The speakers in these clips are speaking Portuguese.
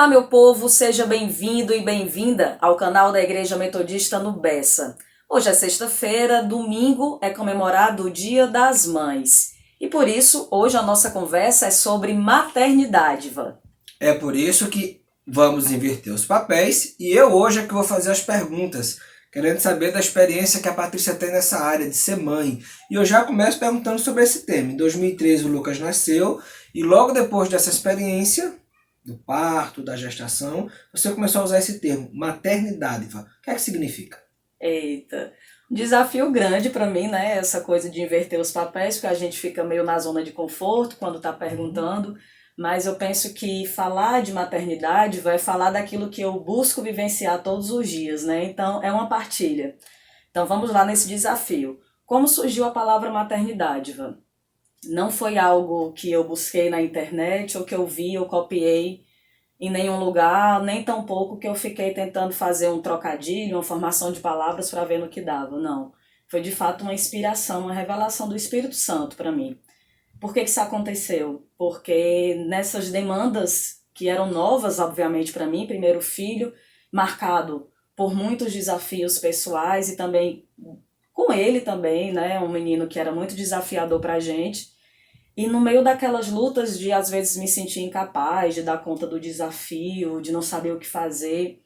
Olá, meu povo, seja bem-vindo e bem-vinda ao canal da Igreja Metodista no Bessa. Hoje é sexta-feira, domingo é comemorado o Dia das Mães. E por isso, hoje a nossa conversa é sobre maternidade. É por isso que vamos inverter os papéis e eu hoje é que vou fazer as perguntas, querendo saber da experiência que a Patrícia tem nessa área de ser mãe. E eu já começo perguntando sobre esse tema. Em 2013 o Lucas nasceu e logo depois dessa experiência, do parto, da gestação, você começou a usar esse termo, maternidade. O que é que significa? Eita, um desafio grande para mim, né? Essa coisa de inverter os papéis, porque a gente fica meio na zona de conforto quando tá perguntando. Mas eu penso que falar de maternidade vai falar daquilo que eu busco vivenciar todos os dias, né? Então é uma partilha. Então vamos lá nesse desafio. Como surgiu a palavra maternidade, Van? Não foi algo que eu busquei na internet ou que eu vi ou copiei em nenhum lugar, nem tampouco que eu fiquei tentando fazer um trocadilho, uma formação de palavras para ver no que dava. Não. Foi de fato uma inspiração, uma revelação do Espírito Santo para mim. Por que isso aconteceu? Porque nessas demandas que eram novas, obviamente, para mim, primeiro filho, marcado por muitos desafios pessoais e também com ele também, né, um menino que era muito desafiador para a gente. E no meio daquelas lutas de às vezes me sentir incapaz de dar conta do desafio, de não saber o que fazer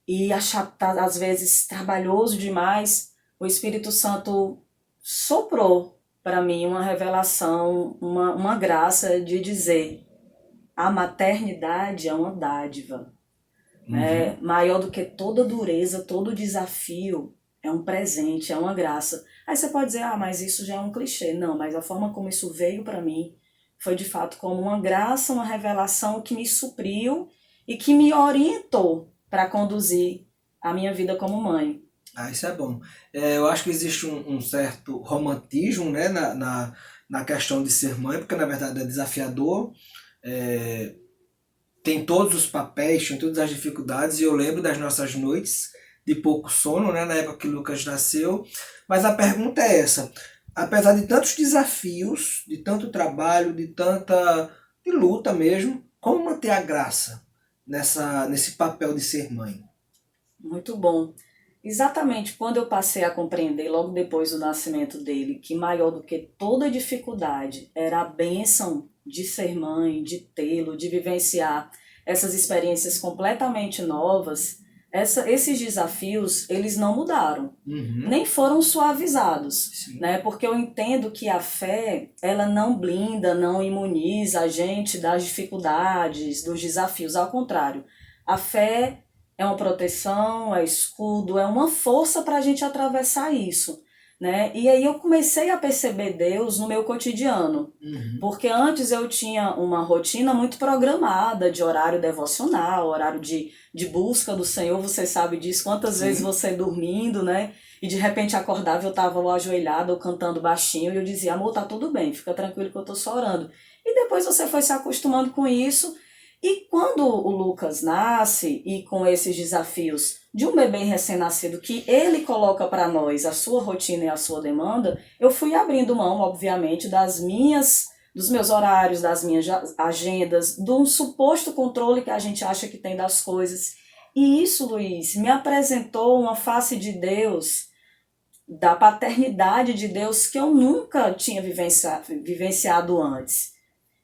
e achar às vezes trabalhoso demais, o Espírito Santo soprou para mim uma revelação, uma graça de dizer: a maternidade é uma dádiva, né? Maior do que toda dureza, todo desafio, é um presente, é uma graça. Aí você pode dizer, mas isso já é um clichê. Não, mas a forma como isso veio para mim foi de fato como uma graça, uma revelação que me supriu e que me orientou para conduzir a minha vida como mãe. Isso é bom. Eu acho que existe um certo romantismo, né, na questão de ser mãe, porque na verdade é desafiador. Tem todos os papéis, tem todas as dificuldades, e eu lembro das nossas noites de pouco sono, né, na época que o Lucas nasceu. Mas a pergunta é essa: apesar de tantos desafios, de tanto trabalho, de luta mesmo, como manter a graça nesse papel de ser mãe? Muito bom. Exatamente quando eu passei a compreender, logo depois do nascimento dele, que maior do que toda dificuldade era a bênção de ser mãe, de tê-lo, de vivenciar essas experiências completamente novas, esses desafios, eles não mudaram, nem foram suavizados, né? Porque eu entendo que a fé, ela não blinda, não imuniza a gente das dificuldades, dos desafios, ao contrário. A fé é uma proteção, é escudo, é uma força para a gente atravessar isso, né? E aí eu comecei a perceber Deus no meu cotidiano, porque antes eu tinha uma rotina muito programada de horário devocional, horário de busca do Senhor, você sabe disso, quantas vezes você dormindo, né? E de repente acordava, eu estava lá ajoelhada ou cantando baixinho e eu dizia, amor, tá tudo bem, fica tranquilo que eu tô só orando. E depois você foi se acostumando com isso. E quando o Lucas nasce, e com esses desafios de um bebê recém-nascido que ele coloca para nós, a sua rotina e a sua demanda, eu fui abrindo mão, obviamente, dos meus horários, das minhas agendas, de um suposto controle que a gente acha que tem das coisas. E isso, Luiz, me apresentou uma face de Deus, da paternidade de Deus, que eu nunca tinha vivenciado antes.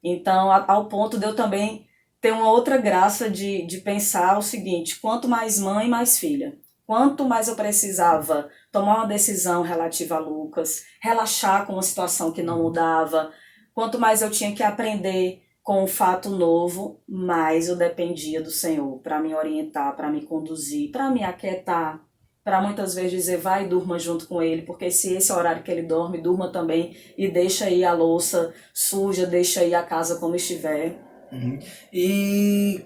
Então, ao ponto de eu também ter uma outra graça de pensar o seguinte: quanto mais mãe, mais filha. Quanto mais eu precisava tomar uma decisão relativa a Lucas, relaxar com uma situação que não mudava, quanto mais eu tinha que aprender com um fato novo, mais eu dependia do Senhor para me orientar, para me conduzir, para me aquietar, para muitas vezes dizer, vai e durma junto com ele, porque se esse é o horário que ele dorme, durma também e deixa aí a louça suja, deixa aí a casa como estiver. E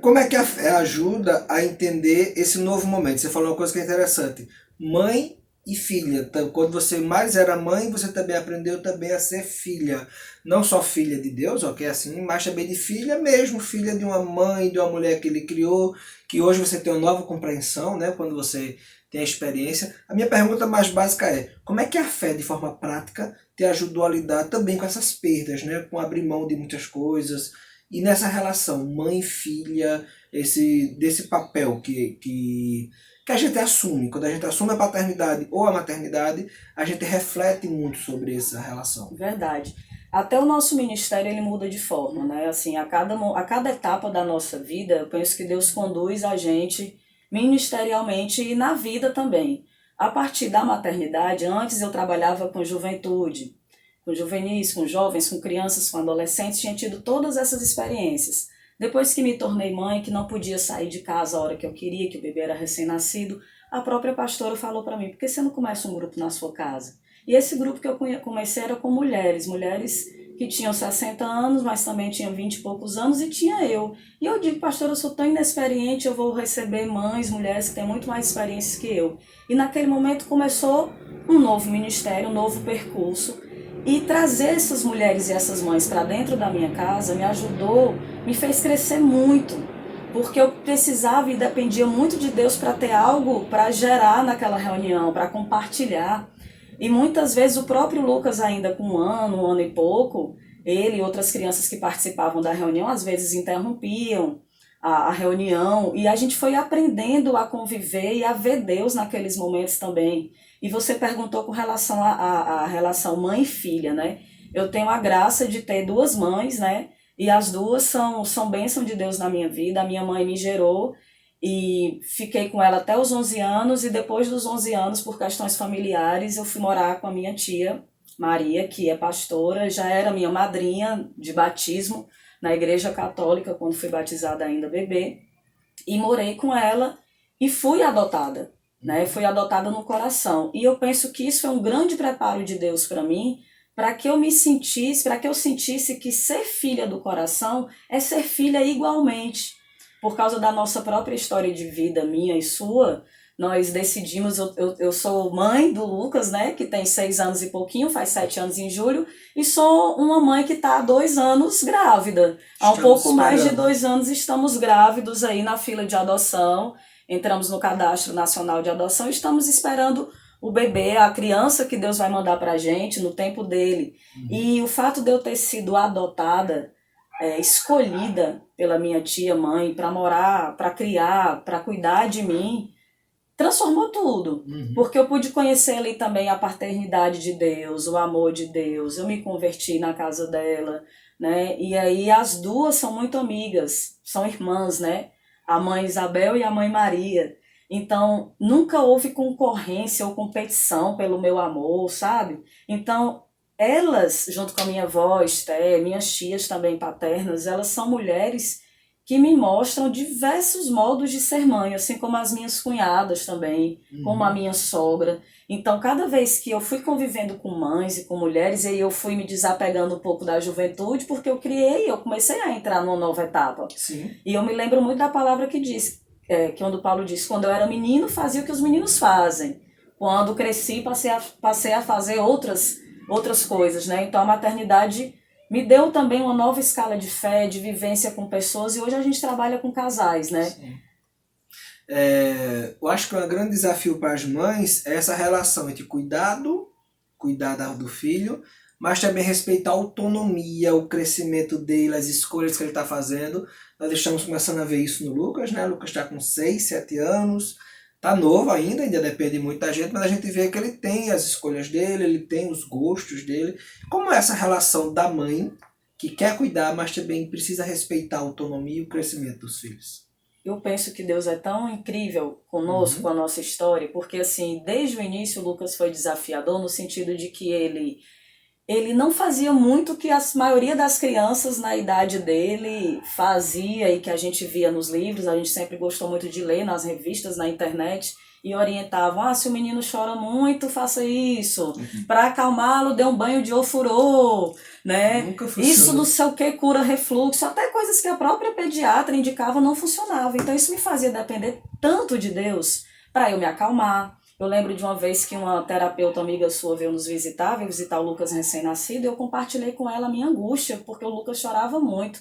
como é que a fé ajuda a entender esse novo momento? Você falou uma coisa que é interessante. Mãe e filha. Então, quando você mais era mãe, você também aprendeu também a ser filha. Não só filha de Deus, ok, assim, mas também de filha mesmo, filha de uma mãe, de uma mulher que ele criou, que hoje você tem uma nova compreensão, né, quando você tem a experiência. A minha pergunta mais básica é: como é que a fé, de forma prática, te ajudou a lidar também com essas perdas, né, com abrir mão de muitas coisas E nessa relação mãe-filha, desse papel que a gente assume, quando a gente assume a paternidade ou a maternidade, a gente reflete muito sobre essa relação. Verdade. Até o nosso ministério ele muda de forma, né? Assim, a cada etapa da nossa vida, eu penso que Deus conduz a gente ministerialmente e na vida também. A partir da maternidade, antes eu trabalhava com juventude, com juvenis, com jovens, com crianças, com adolescentes, tinha tido todas essas experiências. Depois que me tornei mãe, que não podia sair de casa a hora que eu queria, que o bebê era recém-nascido, a própria pastora falou para mim: por que você não começa um grupo na sua casa? E esse grupo que eu comecei era com mulheres, mulheres que tinham 60 anos, mas também tinham 20 e poucos anos, e tinha eu. E eu digo: pastor, eu sou tão inexperiente, eu vou receber mães, mulheres que têm muito mais experiências que eu. E naquele momento começou um novo ministério, um novo percurso. E trazer essas mulheres e essas mães para dentro da minha casa me ajudou, me fez crescer muito, porque eu precisava e dependia muito de Deus para ter algo para gerar naquela reunião, para compartilhar. E muitas vezes o próprio Lucas, ainda com um ano e pouco, ele e outras crianças que participavam da reunião, às vezes interrompiam a reunião, e a gente foi aprendendo a conviver e a ver Deus naqueles momentos também. E você perguntou com relação à relação mãe e filha, né? Eu tenho a graça de ter duas mães, né? E as duas são bênção de Deus na minha vida. A minha mãe me gerou e fiquei com ela até os 11 anos, e depois dos 11 anos, por questões familiares, eu fui morar com a minha tia Maria, que é pastora, já era minha madrinha de batismo na igreja católica, quando fui batizada ainda bebê, e morei com ela e fui adotada, né? Fui adotada no coração. E eu penso que isso é um grande preparo de Deus para mim, para que eu me sentisse, para que eu sentisse que ser filha do coração é ser filha igualmente. Por causa da nossa própria história de vida, minha e sua, nós decidimos, eu sou mãe do Lucas, né, que tem 6 anos e pouquinho, faz 7 anos em julho, e sou uma mãe que está há 2 anos grávida. Há um pouco mais de 2 anos estamos grávidos aí na fila de adoção, entramos no Cadastro Nacional de Adoção, estamos esperando o bebê, a criança que Deus vai mandar para a gente no tempo dele. E o fato de eu ter sido adotada, escolhida pela minha tia mãe para morar, para criar, para cuidar de mim, transformou tudo. Porque eu pude conhecer ali também a paternidade de Deus, o amor de Deus. Eu me converti na casa dela, né? E aí as duas são muito amigas, são irmãs, né? A mãe Isabel e a mãe Maria. Então, nunca houve concorrência ou competição pelo meu amor, sabe? Então, elas, junto com a minha avó, Esté, minhas tias também paternas, elas são mulheres que me mostram diversos modos de ser mãe, assim como as minhas cunhadas também, como a minha sogra. Então, cada vez que eu fui convivendo com mães e com mulheres, aí eu fui me desapegando um pouco da juventude, porque eu comecei a entrar numa nova etapa. Sim. E eu me lembro muito da palavra que diz, que quando Paulo diz: quando eu era menino, fazia o que os meninos fazem. Quando cresci, passei a fazer outras coisas, né? Então, a maternidade me deu também uma nova escala de fé, de vivência com pessoas, e hoje a gente trabalha com casais, né? Sim. Eu acho que um grande desafio para as mães é essa relação entre cuidar do filho, mas também respeitar a autonomia, o crescimento dele, as escolhas que ele está fazendo. Nós estamos começando a ver isso no Lucas, né? O Lucas está com 6, 7 anos, tá novo ainda depende muito da gente, mas a gente vê que ele tem as escolhas dele, ele tem os gostos dele. Como é essa relação da mãe que quer cuidar, mas também precisa respeitar a autonomia e o crescimento dos filhos? Eu penso que Deus é tão incrível conosco, com a nossa história, porque assim, desde o início o Lucas foi desafiador no sentido de que ele não fazia muito o que a maioria das crianças na idade dele fazia e que a gente via nos livros. A gente sempre gostou muito de ler nas revistas, na internet, e orientavam: se o menino chora muito, faça isso. Para acalmá-lo, dê um banho de ofurô, né? Nunca funcionou. Isso não sei o que cura refluxo, até coisas que a própria pediatra indicava não funcionavam. Então isso me fazia depender tanto de Deus para eu me acalmar. Eu lembro de uma vez que uma terapeuta amiga sua veio nos visitar, veio visitar o Lucas recém-nascido, e eu compartilhei com ela a minha angústia, porque o Lucas chorava muito.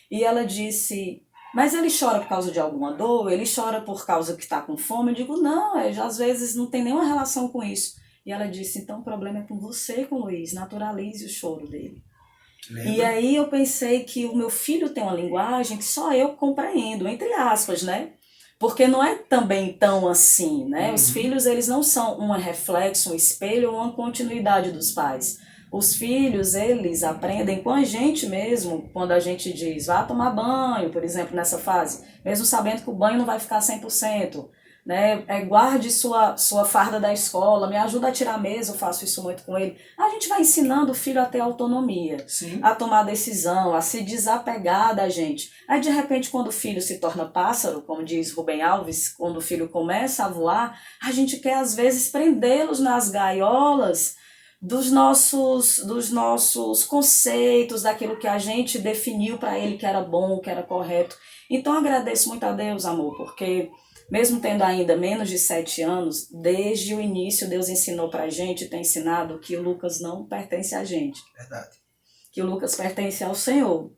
E ela disse: mas ele chora por causa de alguma dor? Ele chora por causa que está com fome? Eu digo: não, às vezes não tem nenhuma relação com isso. E ela disse: então o problema é com você e com o Luiz, naturalize o choro dele. E aí eu pensei que o meu filho tem uma linguagem que só eu compreendo, entre aspas, né? Porque não é também tão assim, né? Os filhos, eles não são um reflexo, um espelho ou uma continuidade dos pais. Os filhos, eles aprendem com a gente mesmo, quando a gente diz, vá tomar banho, por exemplo, nessa fase, mesmo sabendo que o banho não vai ficar 100%, né? Guarde sua farda da escola, me ajuda a tirar a mesa, eu faço isso muito com ele. A gente vai ensinando o filho a ter autonomia, Sim. a tomar decisão, a se desapegar da gente. Aí, de repente, quando o filho se torna pássaro, como diz Rubem Alves, quando o filho começa a voar, a gente quer, às vezes, prendê-los nas gaiolas dos nossos conceitos, daquilo que a gente definiu para ele que era bom, que era correto. Então, agradeço muito a Deus, amor, porque mesmo tendo ainda menos de 7 anos, desde o início Deus ensinou pra gente, tem ensinado que o Lucas não pertence a gente. Verdade. Que o Lucas pertence ao Senhor,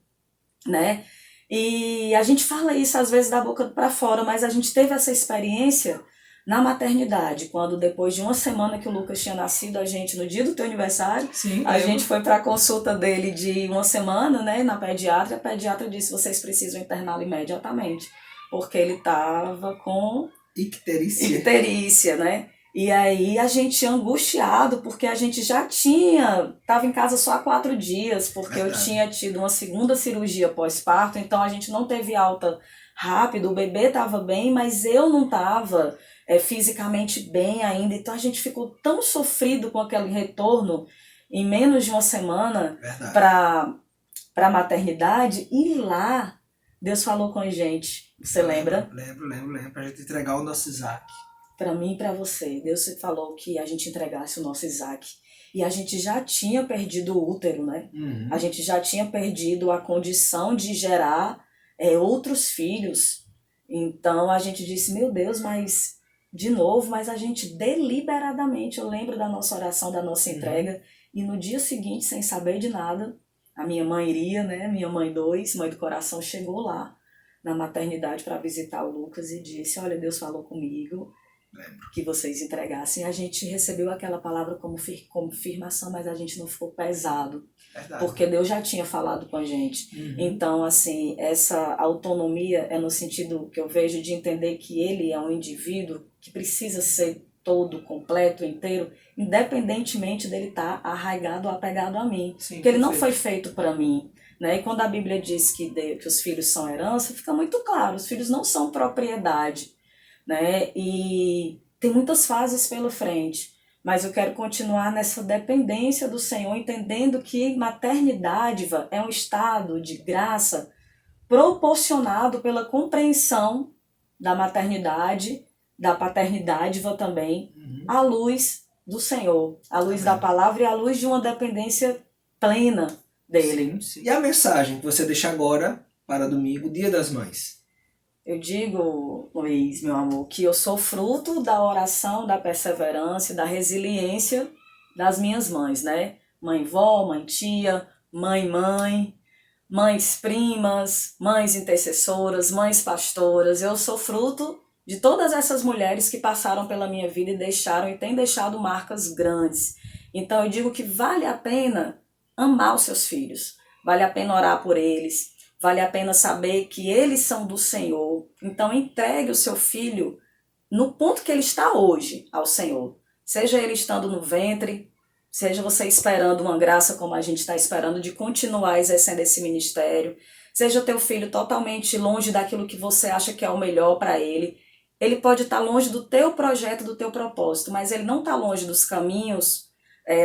né? E a gente fala isso às vezes da boca para fora, mas a gente teve essa experiência na maternidade, quando depois de uma semana que o Lucas tinha nascido, a gente, no dia do teu aniversário, Sim, a gente foi para a consulta dele de uma semana, né, na pediatra, a pediatra disse, vocês precisam interná-lo imediatamente, porque ele estava com icterícia, né? E aí a gente angustiado, porque a gente já estava em casa só há 4 dias, porque eu tinha tido uma segunda cirurgia pós-parto, então a gente não teve alta rápido, o bebê estava bem, mas eu não estava fisicamente bem ainda, então a gente ficou tão sofrido com aquele retorno em menos de uma semana para a maternidade, e lá Deus falou com a gente, você lembra? Lembro, pra gente entregar o nosso Isaac. Para mim e para você, Deus falou que a gente entregasse o nosso Isaac. E a gente já tinha perdido o útero, né? A gente já tinha perdido a condição de gerar outros filhos. Então a gente disse, meu Deus, mas a gente deliberadamente, eu lembro da nossa oração, da nossa entrega, e no dia seguinte, sem saber de nada, a minha mãe iria, né? Minha mãe 2, mãe do coração, chegou lá na maternidade para visitar o Lucas e disse, olha, Deus falou comigo, que vocês entregassem. A gente recebeu aquela palavra como confirmação, mas a gente não ficou pesado. Verdade. Porque Deus já tinha falado com a gente. Então, assim, essa autonomia é no sentido que eu vejo de entender que ele é um indivíduo que precisa ser todo, completo, inteiro, independentemente dele estar arraigado ou apegado a mim. Sim, porque ele não foi feito para mim. Né? E quando a Bíblia diz que os filhos são herança, fica muito claro, os filhos não são propriedade. Né? E tem muitas fases pela frente, mas eu quero continuar nessa dependência do Senhor, entendendo que maternidade é um estado de graça proporcionado pela compreensão da maternidade, da paternidade também, à luz do Senhor, à luz da palavra e à luz de uma dependência plena dele. Sim. E a mensagem que você deixa agora para domingo, Dia das Mães? Eu digo, Luiz, meu amor, que eu sou fruto da oração, da perseverança, da resiliência das minhas mães, né? Mãe-vó, mãe-tia, mãe-mãe, mães primas, mães intercessoras, mães pastoras. Eu sou fruto de todas essas mulheres que passaram pela minha vida e deixaram e têm deixado marcas grandes. Então eu digo que vale a pena amar os seus filhos, vale a pena orar por eles, vale a pena saber que eles são do Senhor. Então entregue o seu filho no ponto que ele está hoje ao Senhor. Seja ele estando no ventre, seja você esperando uma graça como a gente está esperando de continuar exercendo esse ministério, seja teu filho totalmente longe daquilo que você acha que é o melhor para ele. Ele pode estar longe do teu projeto, do teu propósito, mas ele não está longe dos caminhos,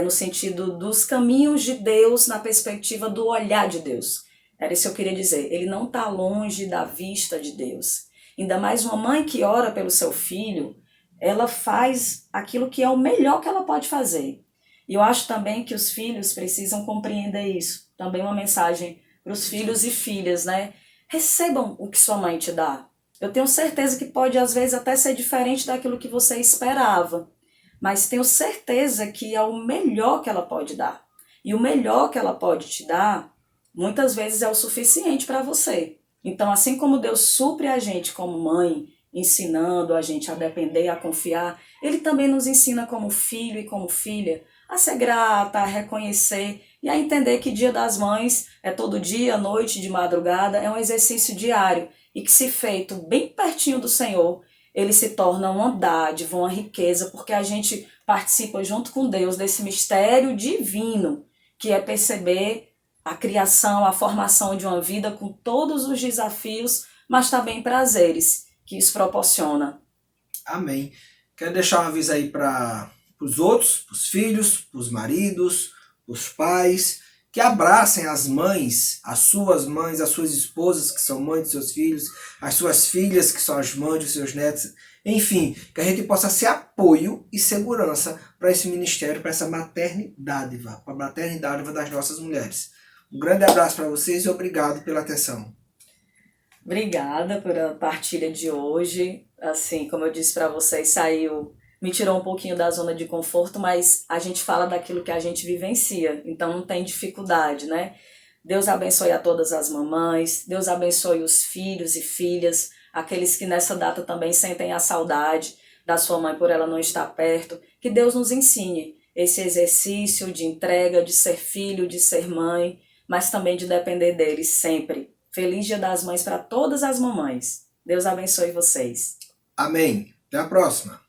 no sentido dos caminhos de Deus, na perspectiva do olhar de Deus. Era isso que eu queria dizer. Ele não está longe da vista de Deus. Ainda mais uma mãe que ora pelo seu filho, ela faz aquilo que é o melhor que ela pode fazer. E eu acho também que os filhos precisam compreender isso. Também uma mensagem para os filhos e filhas, né? Recebam o que sua mãe te dá. Eu tenho certeza que pode, às vezes, até ser diferente daquilo que você esperava. Mas tenho certeza que é o melhor que ela pode dar. E o melhor que ela pode te dar, muitas vezes é o suficiente para você. Então, assim como Deus supre a gente como mãe ensinando a gente a depender, a confiar, ele também nos ensina como filho e como filha a ser grata, a reconhecer e a entender que Dia das Mães é todo dia, noite, de madrugada, é um exercício diário e que, se feito bem pertinho do Senhor, ele se torna uma dádiva, uma riqueza, porque a gente participa junto com Deus desse mistério divino, que é perceber a criação, a formação de uma vida com todos os desafios, mas também prazeres que isso proporciona. Amém. Quero deixar um aviso aí para os outros, para os filhos, para os maridos, para os pais, que abracem as mães, as suas esposas, que são mães de seus filhos, as suas filhas, que são as mães de seus netos. Enfim, que a gente possa ser apoio e segurança para esse ministério, para essa maternidade, para a maternidade das nossas mulheres. Um grande abraço para vocês e obrigado pela atenção. Obrigada pela partilha de hoje. Assim, como eu disse para vocês, me tirou um pouquinho da zona de conforto, mas a gente fala daquilo que a gente vivencia, então não tem dificuldade, né? Deus abençoe a todas as mamães, Deus abençoe os filhos e filhas, aqueles que nessa data também sentem a saudade da sua mãe por ela não estar perto. Que Deus nos ensine esse exercício de entrega, de ser filho, de ser mãe, mas também de depender deles sempre. Feliz Dia das Mães para todas as mamães. Deus abençoe vocês. Amém. Até a próxima.